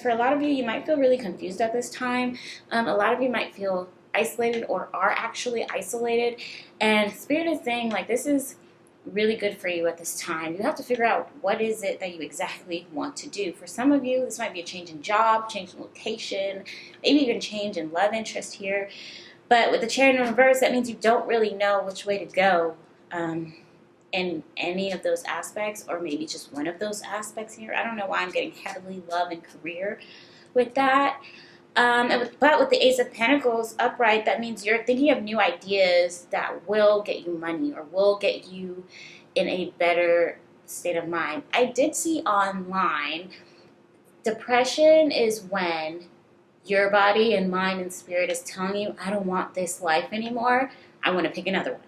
for a lot of you, you might feel really confused at this time. A lot of you might feel isolated or are actually isolated. And Spirit is saying, like, this is really good for you at this time. You have to figure out what is it that you exactly want to do. For some of you, this might be a change in job, change in location, maybe even change in love interest here. But with the Chariot in reverse, that means you don't really know which way to go in any of those aspects, or maybe just one of those aspects here. I don't know why I'm getting heavily love and career with that. But with the Ace of Pentacles upright, that means you're thinking of new ideas that will get you money or will get you in a better state of mind. I did see online, depression is when your body and mind and spirit is telling you, I don't want this life anymore. I want to pick another one.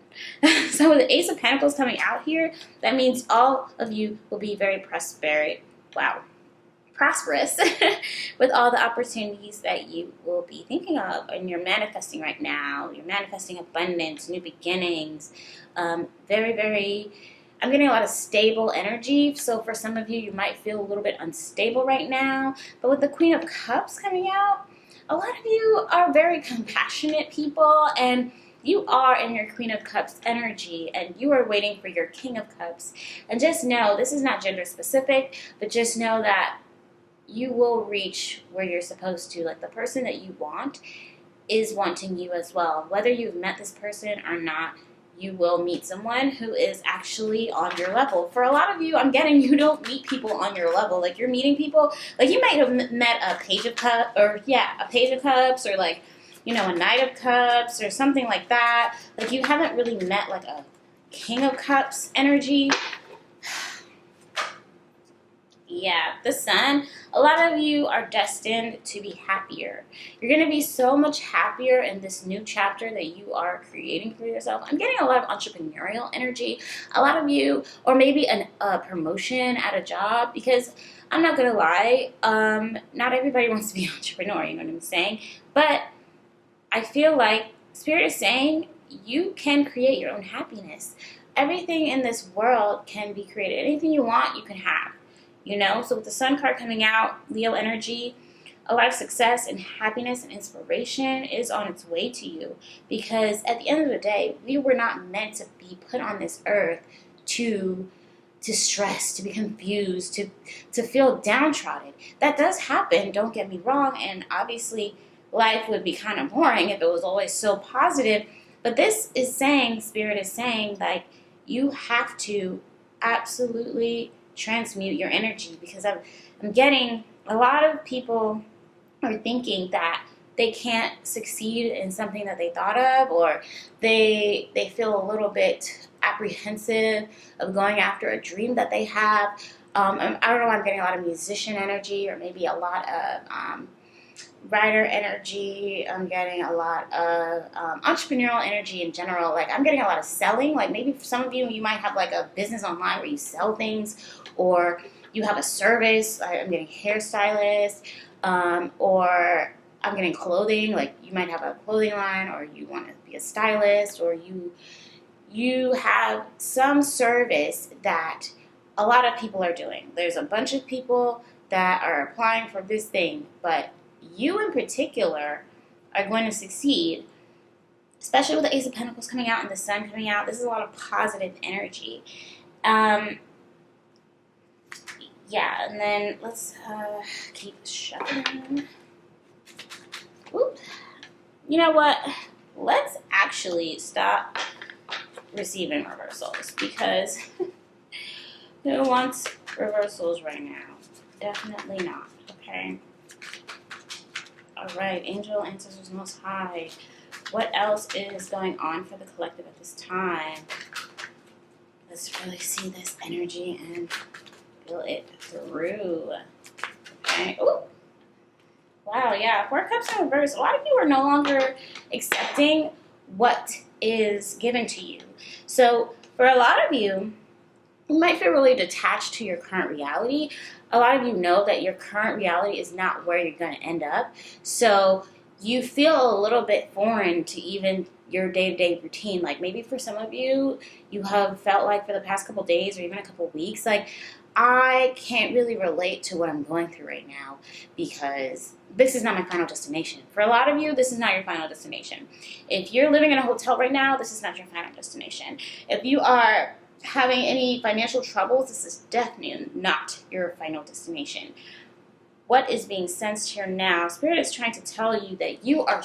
So with the Ace of Pentacles coming out here, that means all of you will be very prosperous with all the opportunities that you will be thinking of and you're manifesting right now. You're manifesting abundance, new beginnings, very, very, I'm getting a lot of stable energy. So for some of you, you might feel a little bit unstable right now. But with the Queen of Cups coming out, a lot of you are very compassionate people, and you are in your Queen of Cups energy, and you are waiting for your King of Cups. And just know, this is not gender specific, but just know that you will reach where you're supposed to. Like, the person that you want is wanting you as well. Whether you've met this person or not, you will meet someone who is actually on your level. For a lot of you, I'm getting you don't meet people on your level. Like, you're meeting people, like you might have met a Page of Cups, or a Page of Cups, or like, you know, a Knight of Cups, or something like that. Like, you haven't really met like a King of Cups energy. Yeah, the Sun, a lot of you are destined to be happier. You're going to be so much happier in this new chapter that you are creating for yourself. I'm getting a lot of entrepreneurial energy. A lot of you, or maybe a promotion at a job, because I'm not going to lie, not everybody wants to be an entrepreneur, you know what I'm saying? But I feel like Spirit is saying you can create your own happiness. Everything in this world can be created. Anything you want, you can have. You know, so with the Sun card coming out, Leo energy, a lot of success and happiness and inspiration is on its way to you. Because at the end of the day, we were not meant to be put on this earth to stress, to be confused, to feel downtrodden. That does happen, don't get me wrong, and obviously life would be kind of boring if it was always so positive. But this is saying, Spirit is saying, like, you have to absolutely transmute your energy, because I'm getting a lot of people are thinking that they can't succeed in something that they thought of, or they feel a little bit apprehensive of going after a dream that they have. I don't know, I'm getting a lot of musician energy, or maybe a lot of writer energy. I'm getting a lot of entrepreneurial energy in general. Like, I'm getting a lot of selling. Like, maybe for some of you, you might have like a business online where you sell things, or you have a service. I'm getting hairstylist, or I'm getting clothing. Like, you might have a clothing line, or you want to be a stylist, or you have some service that a lot of people are doing. There's a bunch of people that are applying for this thing, but you in particular are going to succeed, especially with the Ace of Pentacles coming out and the Sun coming out. This is a lot of positive energy. Yeah, and then let's keep shuffling. Oop. You know what? Let's actually stop receiving reversals, because who wants reversals right now? Definitely not, okay? All right, Angel, Ancestors, Most High. What else is going on for the collective at this time? Let's really see this energy and feel it through. Okay. Ooh. Wow, yeah. Four Cups in reverse. A lot of you are no longer accepting what is given to you. So for a lot of you, you might feel really detached to your current reality. A lot of you know that your current reality is not where you're going to end up. So you feel a little bit foreign to even your day-to-day routine. Like, maybe for some of you, you have felt like for the past couple days or even a couple weeks, like, I can't really relate to what I'm going through right now because this is not my final destination. For a lot of you, this is not your final destination. If you're living in a hotel right now, this is not your final destination. If you are having any financial troubles, this is definitely not your final destination. What is being sensed here now, Spirit is trying to tell you that you are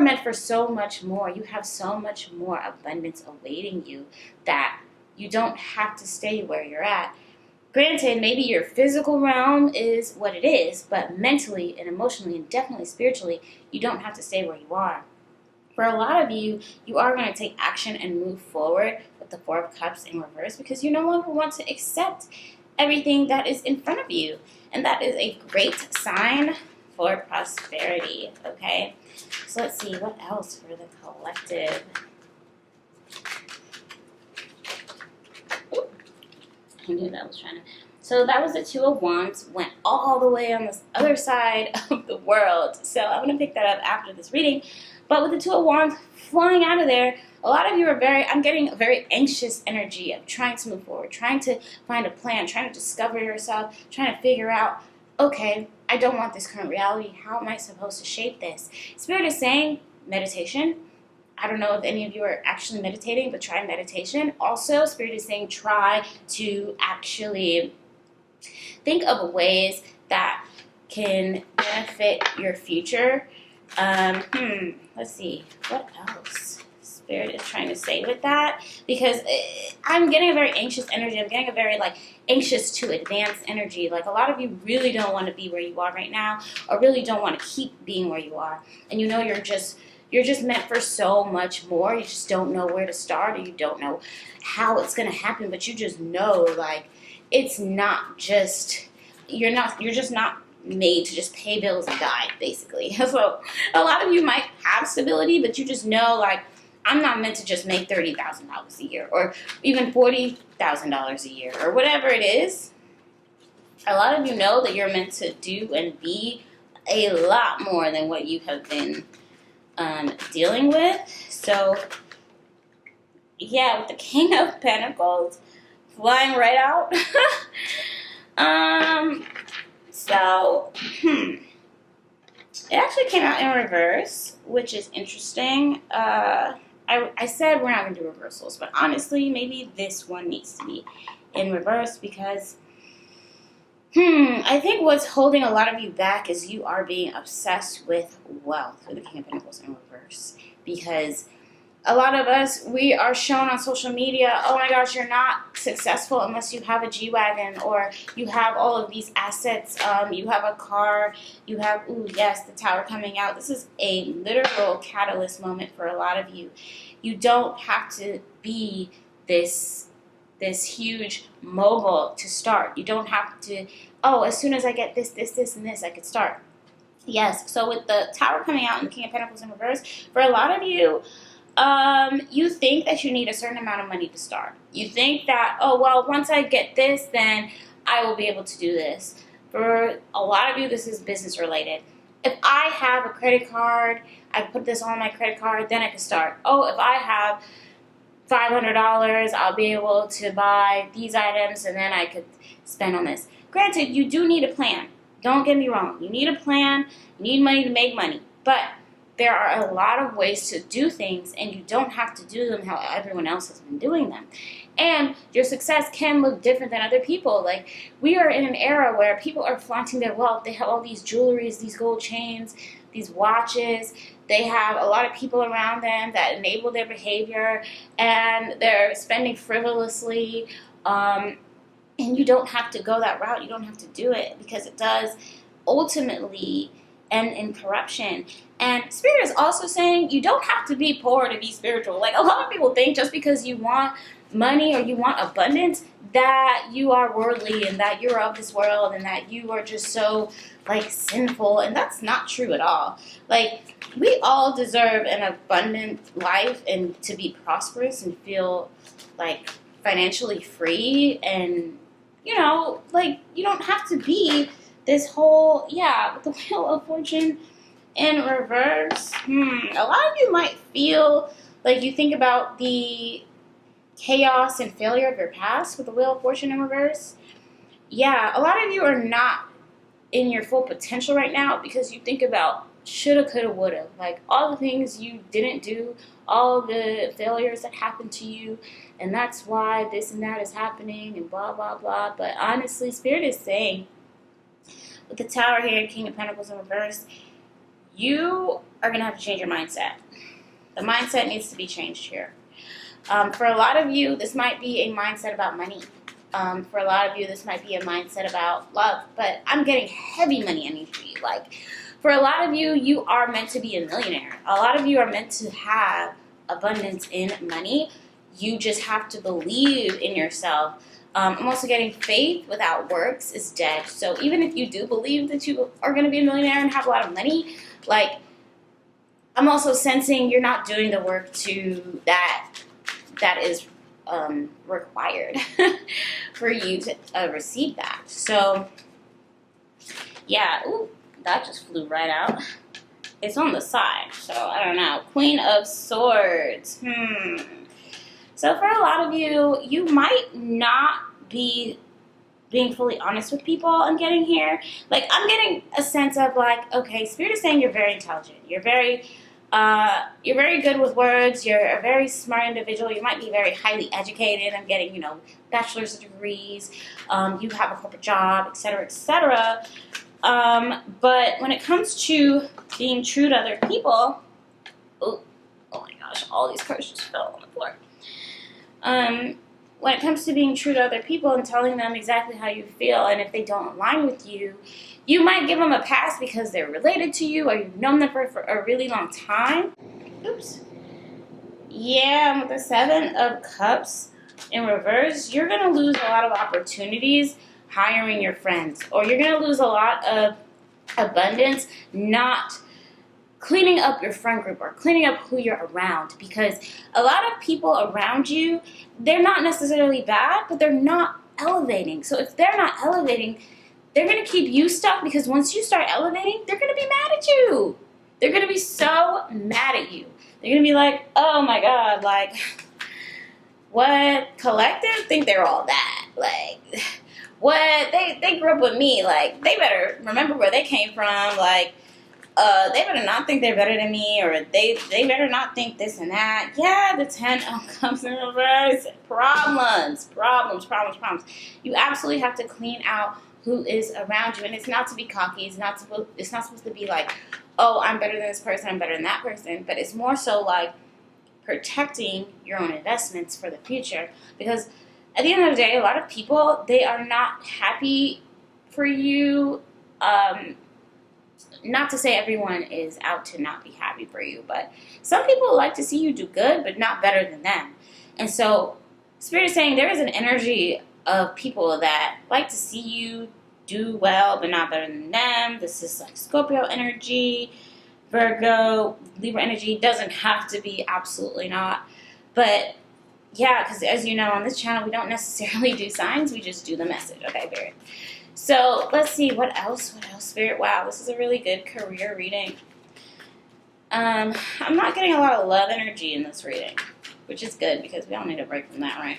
meant for so much more. You have so much more abundance awaiting you that you don't have to stay where you're at. Granted, maybe your physical realm is what it is, but mentally and emotionally and definitely spiritually, you don't have to stay where you are. For a lot of you, you are going to take action and move forward with the Four of Cups in reverse because you no longer want to accept everything that is in front of you. And that is a great sign for prosperity, okay? So let's see, what else for the collective? I knew that was trying to... So that was the Two of Wands, went all the way on this other side of the world. So I'm going to pick that up after this reading. But with the Two of Wands flying out of there, a lot of you are I'm getting a very anxious energy of trying to move forward, trying to find a plan, trying to discover yourself, trying to figure out, okay, I don't want this current reality. How am I supposed to shape this? Spirit is saying meditation. I don't know if any of you are actually meditating, but try meditation. Also, Spirit is saying try to actually think of ways that can benefit your future. Let's see, what else Spirit is trying to say with that? Because I'm getting a very anxious energy. I'm getting a very anxious to advance energy. Like a lot of you really don't want to be where you are right now, or really don't want to keep being where you are. And you know you're just meant for so much more. You just don't know where to start, or you don't know how it's going to happen, but you just know it's not just, you're just not made to just pay bills and die, basically. So a lot of you might have stability, but you just know I'm not meant to just make $30,000 a year or even $40,000 a year or whatever it is. A lot of you know that you're meant to do and be a lot more than what you have been dealing with. So yeah, with the King of Pentacles flying right out. It actually came out in reverse, which is interesting. I said we're not going to do reversals, but honestly, maybe this one needs to be in reverse because, I think what's holding a lot of you back is you are being obsessed with wealth with the King of Pentacles in reverse. Because a lot of us, we are shown on social media, oh my gosh, you're not successful unless you have a G-Wagon or you have all of these assets, you have a car, you have, ooh, yes, the Tower coming out. This is a literal catalyst moment for a lot of you. You don't have to be this huge mogul to start. You don't have to, oh, as soon as I get this, and this, I could start. Yes, so with the Tower coming out and the King of Pentacles in reverse, for a lot of you, you think that you need a certain amount of money to start. You think that, oh, well, once I get this, then I will be able to do this. For a lot of you, this is business related. If I have a credit card, I put this on my credit card, then I can start. Oh, if I have $500, I'll be able to buy these items, and then I could spend on this. Granted, you do need a plan. Don't get me wrong. You need a plan. You need money to make money. But there are a lot of ways to do things, and you don't have to do them how everyone else has been doing them. And your success can look different than other people. We are in an era where people are flaunting their wealth. They have all these jewelries, these gold chains, these watches. They have a lot of people around them that enable their behavior, and they're spending frivolously. And you don't have to go that route. You don't have to do it because it does ultimately end in corruption. And Spirit is also saying you don't have to be poor to be spiritual. A lot of people think just because you want money or you want abundance that you are worldly and that you're of this world and that you are just so sinful, and that's not true at all. We all deserve an abundant life and to be prosperous and feel financially free, and you don't have to be this whole, with the Wheel of Fortune in reverse. A lot of you might feel you think about the chaos and failure of your past with the Wheel of Fortune in reverse. yeah, a lot of you are not in your full potential right now because you think about shoulda, coulda, woulda. Like all the things you didn't do, all the failures that happened to you, and that's why this and that is happening and blah, blah, blah. But honestly, Spirit is saying, with the Tower here, King of Pentacles in reverse, you are going to have to change your mindset. The mindset needs to be changed here. For a lot of you, this might be a mindset about money. For a lot of you, this might be a mindset about love. But I'm getting heavy money energy. Like, for a lot of you, you are meant to be a millionaire. A lot of you are meant to have abundance in money. You just have to believe in yourself. I'm also getting faith without works is dead. So even if you do believe that you are going to be a millionaire and have a lot of money, like, I'm also sensing you're not doing the work to that is required for you to receive that. So, yeah. Ooh, that just flew right out. It's on the side, so I don't know. Queen of Swords. So for a lot of you, you might not be being fully honest with people. I'm getting here. Like, I'm getting a sense of like, okay, Spirit is saying you're very intelligent. You're very good with words. You're a very smart individual. You might be very highly educated. I'm getting, bachelor's degrees. You have a corporate job, etc., etc. But when it comes to being true to other people, oh my gosh, all these cards just fell on the floor. When it comes to being true to other people and telling them exactly how you feel, and if they don't align with you, you might give them a pass because they're related to you or you've known them for a really long time. Oops. Yeah, with the Seven of Cups in reverse, you're going to lose a lot of opportunities hiring your friends, or you're going to lose a lot of abundance not cleaning up your friend group or cleaning up who you're around, because a lot of people around you, they're not necessarily bad, but they're not elevating. So if they're not elevating, they're going to keep you stuck, because once you start elevating, they're going to be mad at you. They're going to be so mad at you. They're going to be like, oh my God, like, what? Collective think they're all that. Like, what? They grew up with me. Like, they better remember where they came from. Like, they better not think they're better than me, or they better not think this and that. Yeah, the 10 comes in reverse. Problems. You absolutely have to clean out who is around you, and it's not to be cocky. It's not supposed to be like, oh, I'm better than this person, I'm better than that person. But it's more so like protecting your own investments for the future, because at the end of the day, a lot of people, they are not happy for you. Not to say everyone is out to not be happy for you, but some people like to see you do good, but not better than them. And so Spirit is saying there is an energy of people that like to see you do well, but not better than them. This is like Scorpio energy, Virgo, Libra energy. Doesn't have to be, absolutely not. But yeah, because as you know, on this channel, we don't necessarily do signs. We just do the message. Okay, Spirit. So let's see, what else, Spirit? Wow, this is a really good career reading. I'm not getting a lot of love energy in this reading, which is good because we all need a break from that, right?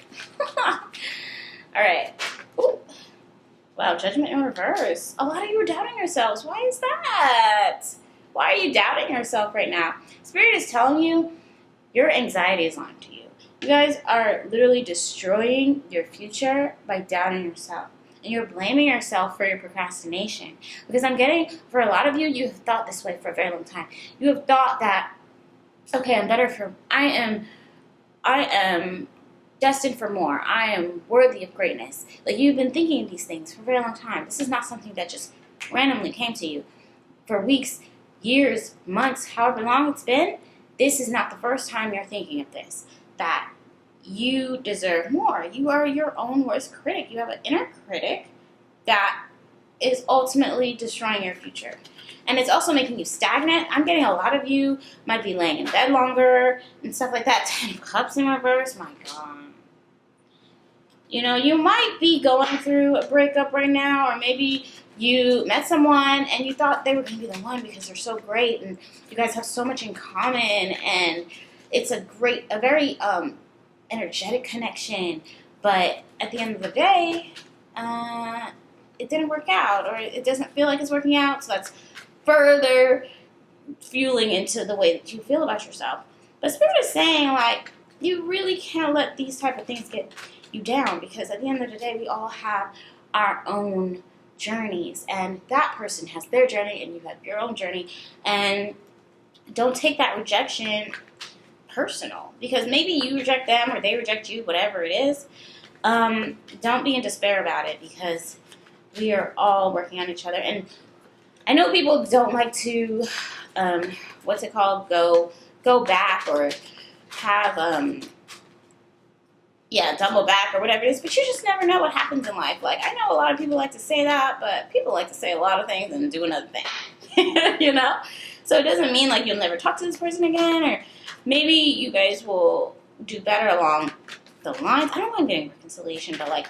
All right. Ooh. Wow, Judgment in reverse. A lot of you are doubting yourselves. Why is that? Why are you doubting yourself right now? Spirit is telling you your anxiety is lying to you. You guys are literally destroying your future by doubting yourself. And you're blaming yourself for your procrastination. Because I'm getting, for a lot of you, you have thought this way for a very long time. You have thought that, okay, I am destined for more. I am worthy of greatness. Like, you've been thinking these things for a very long time. This is not something that just randomly came to you. For weeks, years, months, however long it's been, this is not the first time you're thinking of this. That you deserve more. You are your own worst critic. You have an inner critic that is ultimately destroying your future. And it's also making you stagnant. I'm getting a lot of you might be laying in bed longer and stuff like that. 10 of Cups in reverse. My God. You might be going through a breakup right now, or maybe you met someone and you thought they were going to be the one because they're so great and you guys have so much in common, and it's a very energetic connection. But at the end of the day, it didn't work out, or it doesn't feel like it's working out, so that's further fueling into the way that you feel about yourself. But Spirit is saying, like, you really can't let these type of things get you down, because at the end of the day, we all have our own journeys, and that person has their journey, and you have your own journey, and don't take that rejection personal, because maybe you reject them or they reject you, whatever it is. Don't be in despair about it, because we are all working on each other. And I know people don't like to, go back or have, double back or whatever it is, but you just never know what happens in life. Like, I know a lot of people like to say that, but people like to say a lot of things and do another thing, you know? So it doesn't mean like you'll never talk to this person again, or maybe you guys will do better along the lines. I don't mind getting reconciliation, but like,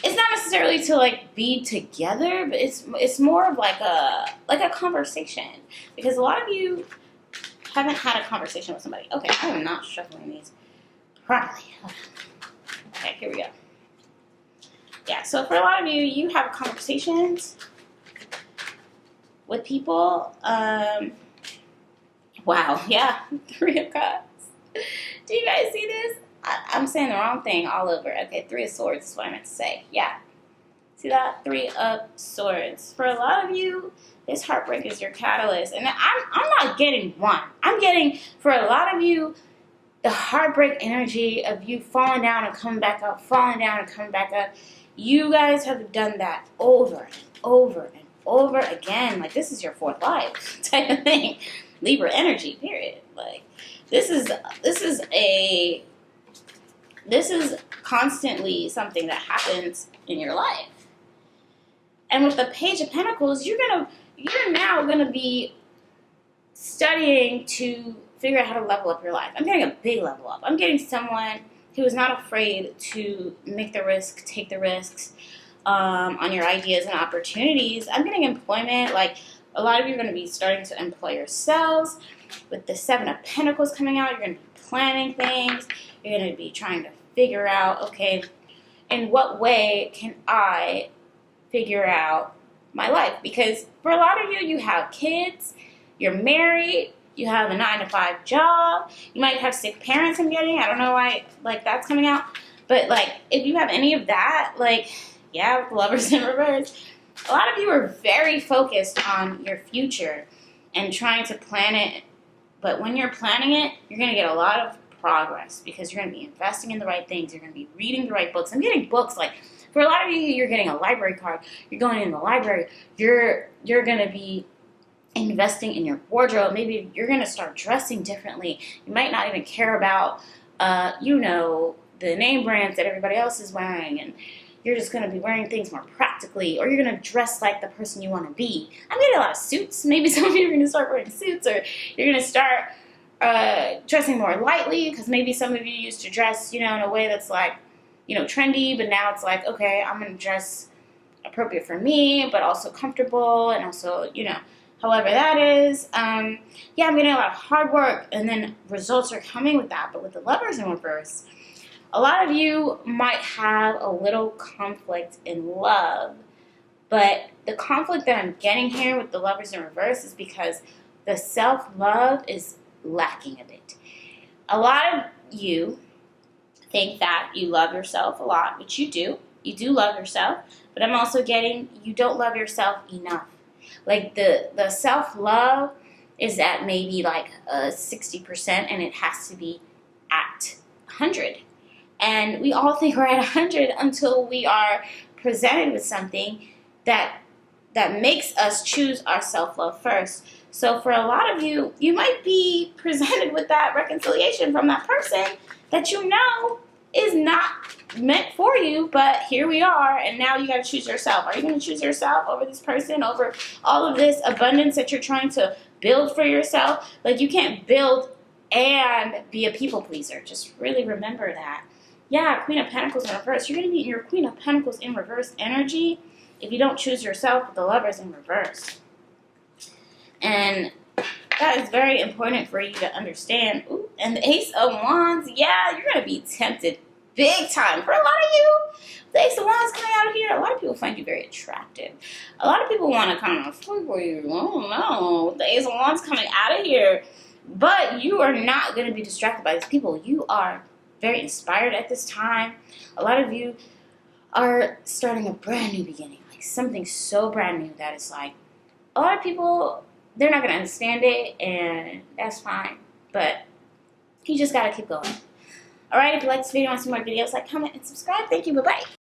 it's not necessarily to like be together, but it's more of like a conversation, because a lot of you haven't had a conversation with somebody. Okay, I am not shuffling these properly. Okay, here we go. Yeah, so for a lot of you, you have conversations with people. Wow, yeah, 3 of Cups. Do you guys see this? I'm saying the wrong thing all over. Okay, 3 of Swords is what I meant to say. Yeah. See that? 3 of Swords. For a lot of you, this heartbreak is your catalyst. And I'm not getting one. I'm getting, for a lot of you, the heartbreak energy of you falling down and coming back up, falling down and coming back up. You guys have done that over and over and over again. Like, this is your 4th life type of thing. Libra energy, period. Like, this is constantly something that happens in your life. And with the Page of Pentacles, you're now gonna be studying to figure out how to level up your life. I'm getting a big level up. I'm getting someone who is not afraid to make the risk, take the risks on your ideas and opportunities. I'm getting employment. Like, a lot of you are going to be starting to employ yourselves. With the 7 of Pentacles coming out, you're going to be planning things. You're going to be trying to figure out, okay, in what way can I figure out my life? Because for a lot of you, you have kids, you're married, you have a 9-to-5 job, you might have sick parents. I'm getting, I don't know why, like, that's coming out. But, like, if you have any of that, like, yeah, with Lovers in reverse, a lot of you are very focused on your future and trying to plan it. But when you're planning it, you're going to get a lot of progress, because you're going to be investing in the right things. You're going to be reading the right books. I'm getting books. Like, for a lot of you, you're getting a library card. You're going in the library. You're going to be investing in your wardrobe. Maybe you're going to start dressing differently. You might not even care about, the name brands that everybody else is wearing, and you're just going to be wearing things more practically, or you're going to dress like the person you want to be. I'm getting a lot of suits. Maybe some of you are going to start wearing suits, or you're going to start dressing more lightly, because maybe some of you used to dress, in a way that's like, trendy, but now it's like, okay, I'm going to dress appropriate for me, but also comfortable, and also, however that is. I'm getting a lot of hard work, and then results are coming with that. But with the Lovers in reverse, a lot of you might have a little conflict in love, but the conflict that I'm getting here with the Lovers in reverse is because the self-love is lacking a bit. A lot of you think that you love yourself a lot, which you do. You do love yourself, but I'm also getting you don't love yourself enough. Like, the self-love is at maybe like 60%, and it has to be at 100. And we all think we're at 100 until we are presented with something that makes us choose our self-love first. So for a lot of you, you might be presented with that reconciliation from that person that is not meant for you, but here we are, and now you got to choose yourself. Are you going to choose yourself over this person, over all of this abundance that you're trying to build for yourself? Like, you can't build and be a people pleaser. Just really remember that. Yeah, Queen of Pentacles in reverse. You're going to be in your Queen of Pentacles in reverse energy if you don't choose yourself with the Lovers in reverse. And that is very important for you to understand. Ooh, and the Ace of Wands, yeah, you're going to be tempted big time. For a lot of you, the Ace of Wands coming out of here, a lot of people find you very attractive. A lot of people want to kind of sleep with you. I don't know. The Ace of Wands coming out of here. But you are not going to be distracted by these people. You are very inspired at this time. A lot of you are starting a brand new beginning. Like something so brand new that it's like, a lot of people, they're not going to understand it, and that's fine. But you just got to keep going. Alright, if you like this video and want to see more videos, like, comment, and subscribe. Thank you. Bye-bye.